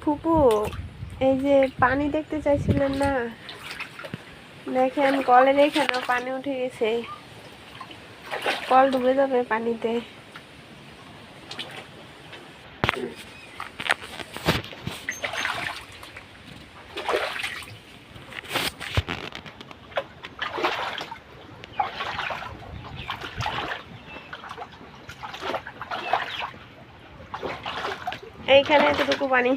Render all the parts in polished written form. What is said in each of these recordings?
ফুপু এই যে পানি দেখতে চাইছিলেন না, দেখেন কলের এখানেও পানি উঠে গেছে, কল ডুবে যাবে পানিতে। এইখানে এতটুকু পানি।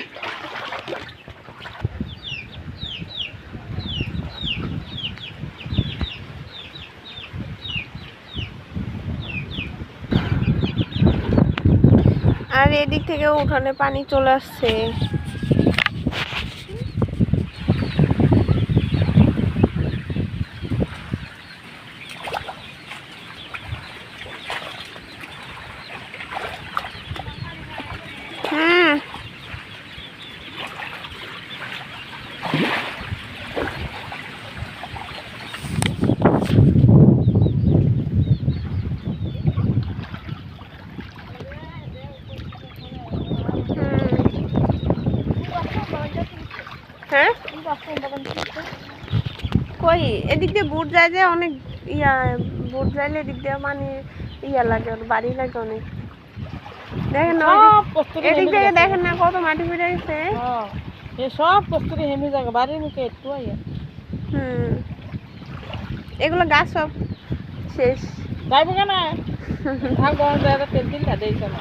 আর এদিক থেকে উঠানে পানি চলে আসছে। হ্যাঁ কই এদিক দিয়ে বুট যায় যে অনেক ইয়া, বুট যাইলে এদিক দিয়ে মানে ইয়া লাগে, বাড়ি লাগে অনেক। দেখেন না এদিক থেকে দেখেন না কত মাটি ফিরে গেছে। সব কস্তুরি হেমি জায়গা বাড়ির মুখে একটু আইয়া। এগুলো গাছ সব শেষ যাইব কেন ভাগ বহন জায়গা তেল দিন না দেই কেন।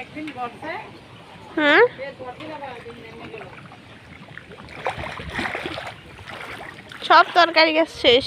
একদিন বসে সব তরকারি গাছ শেষ।